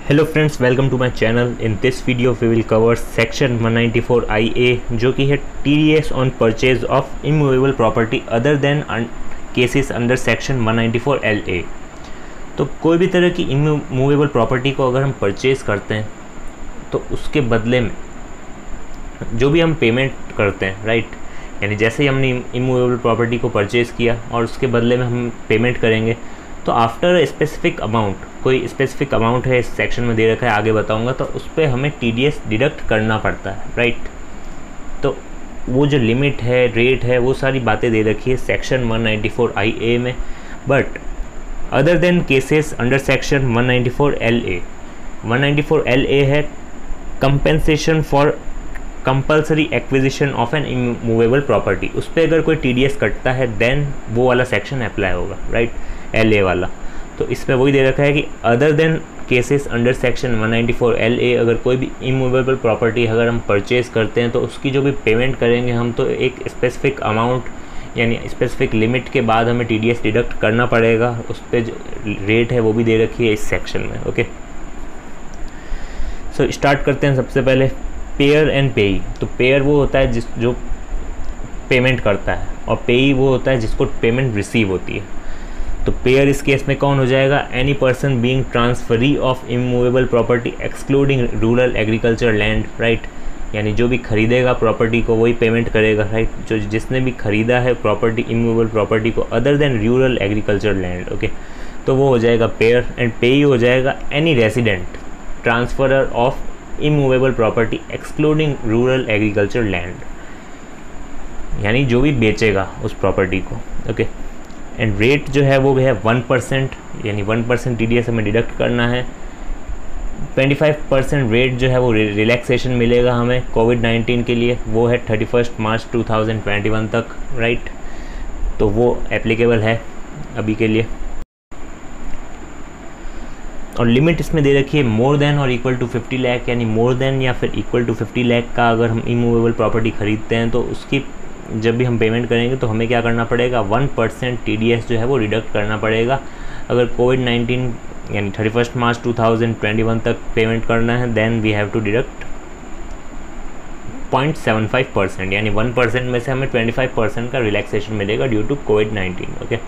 Hello friends, welcome to my channel. In this video we will cover section 194 IA जो कि है TDS on purchase of immovable property other than cases under section 194 LA। तो कोई भी तरह की immovable property को अगर हम परचेज करते हैं तो उसके बदले में जो भी हम पेमेंट करते हैं, राइट, यानी जैसे ही हमने इमूवेबल प्रॉपर्टी को परचेज़ किया और उसके बदले में हम पेमेंट करेंगे तो आफ्टर स्पेसिफिक अमाउंट, कोई स्पेसिफिक अमाउंट है इस सेक्शन में दे रखा है, आगे बताऊंगा, तो उस पर हमें TDS डिडक्ट करना पड़ता है, राइट। तो वो जो लिमिट है, रेट है, वो सारी बातें दे रखी है सेक्शन 194 IA में। But other than cases under section 194 LA, 194 LA है compensation for compulsory acquisition of N immovable property. उस पर अगर कोई TDS कटता है देन वो वाला सेक्शन अप्लाई होगा, राइट, LA वाला। तो इस पर वही दे रखा है कि other than cases under section 194 LA अगर कोई भी इमूवेबल प्रॉपर्टी अगर हम परचेज़ करते हैं तो उसकी जो भी पेमेंट करेंगे हम, तो एक स्पेसिफिक अमाउंट यानी स्पेसिफिक लिमिट के बाद हमें TDS डिडक्ट करना पड़ेगा। उस पर जो रेट है वो भी दे रखी है इस सेक्शन में। ओके, सो स्टार्ट करते हैं। सबसे पहले पेयर एंड पेई। तो पेयर वो होता है जो पेमेंट करता है, और पेई वो होता है जिसको पेमेंट रिसीव होती है। तो पेयर इस केस में कौन हो जाएगा? Any person being transferee of immovable property excluding rural agriculture land, right, यानी जो भी खरीदेगा प्रॉपर्टी को वही पेमेंट करेगा, राइट, जो जिसने भी खरीदा है प्रॉपर्टी, इमूवेबल प्रॉपर्टी को other than rural agriculture land. Okay, तो वो हो जाएगा पेयर। एंड पेई हो जाएगा any resident transferor of immovable property excluding rural agriculture land, यानी जो भी बेचेगा उस प्रॉपर्टी को। ओके, एंड रेट जो है वो है 1%, यानी 1% TDS हमें डिडक्ट करना है। 25% रेट जो है वो रिलैक्सेशन मिलेगा हमें कोविड-19 के लिए, वो है 31 मार्च 2021 तक, राइट। तो वो एप्लीकेबल है अभी के लिए। और लिमिट इसमें दे रखी है मोर देन और इक्वल टू 50 लाख, यानी मोर देन या फिर इक्वल टू 50 लाख का अगर हम इमूवेबल प्रॉपर्टी खरीदते हैं तो उसकी जब भी हम पेमेंट करेंगे तो हमें क्या करना पड़ेगा? 1% TDS जो है वो डिडक्ट करना पड़ेगा। अगर कोविड-19 यानी 31 मार्च 2021 तक पेमेंट करना है then we have to deduct 0.75%, यानी 1% में से हमें 25% का रिलैक्सेशन मिलेगा ड्यू टू कोविड-19। ओके,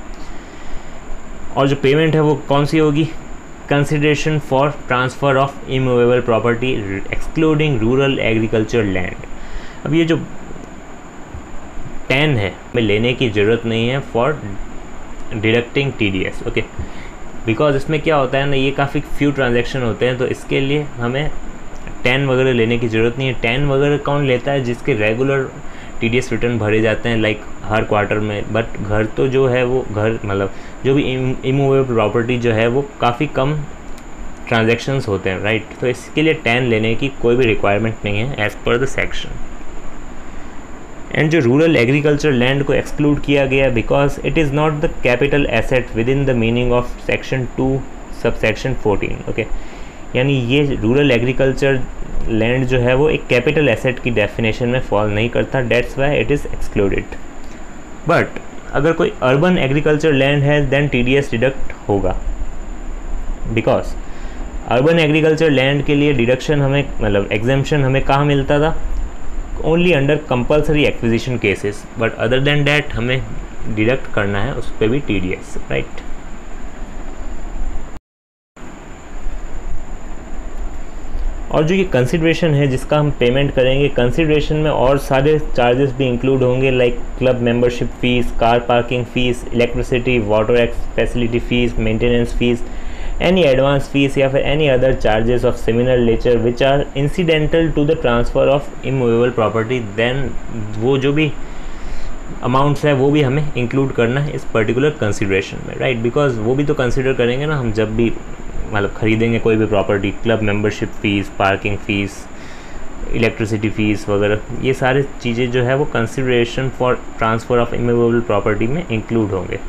और जो पेमेंट है वो कौन सी होगी? Consideration for transfer of immovable property excluding rural agriculture land. अब ये जो 10 है हमें लेने की ज़रूरत नहीं है for deducting TDS। Okay, because इसमें क्या होता है ना, ये काफ़ी फ्यू ट्रांजैक्शन होते हैं, तो इसके लिए हमें 10 वगैरह लेने की ज़रूरत नहीं है। 10 वगैरह कौन लेता है? जिसके रेगुलर TDS रिटर्न भरे जाते हैं, लाइक हर क्वार्टर में। बट घर तो जो है वो घर मतलब जो भी इमूवेबल प्रॉपर्टी जो है वो काफ़ी कम ट्रांजैक्शंस होते हैं, राइट। तो इसके लिए 10 लेने की कोई भी रिक्वायरमेंट नहीं है as per the section. And जो रूरल एग्रीकल्चर लैंड को एक्सक्लूड किया गया because it is not the capital asset with in the meaning of section 2 subsection 14। Okay, यानी ये रूरल एग्रीकल्चर लैंड जो है वो एक कैपिटल एसेट की डेफिनेशन में फॉल नहीं करता, that's why it is excluded. But अगर कोई अर्बन एग्रीकल्चर लैंड है देन TDS डिडक्ट होगा, बिकॉज अर्बन एग्रीकल्चर लैंड के लिए डिडक्शन हमें मतलब एग्जेम्पशन हमें कहाँ मिलता था? Only under compulsory acquisition cases, but other than that हमें डिडक्ट करना है उस पर भी TDS, राइट। और जो ये कंसिडरेशन है जिसका हम पेमेंट करेंगे, कंसिडरेशन में और सारे चार्जेस भी इंक्लूड होंगे, like club membership fees, car parking fees, electricity water ex facility fees, maintenance fees, any advance fees या फिर any other charges of similar nature which are incidental to the transfer of immovable property. Then वो जो भी amounts है वो भी हमें include करना है इस पर्टिकुलर कंसिडरेशन में, राइट, बिकॉज वो भी तो कंसिडर करेंगे ना हम जब भी मतलब खरीदेंगे कोई भी property. Club membership fees, parking fees, electricity fees वगैरह, ये सारी चीज़ें जो है वो consideration for transfer of immovable property में इंक्लूड होंगे।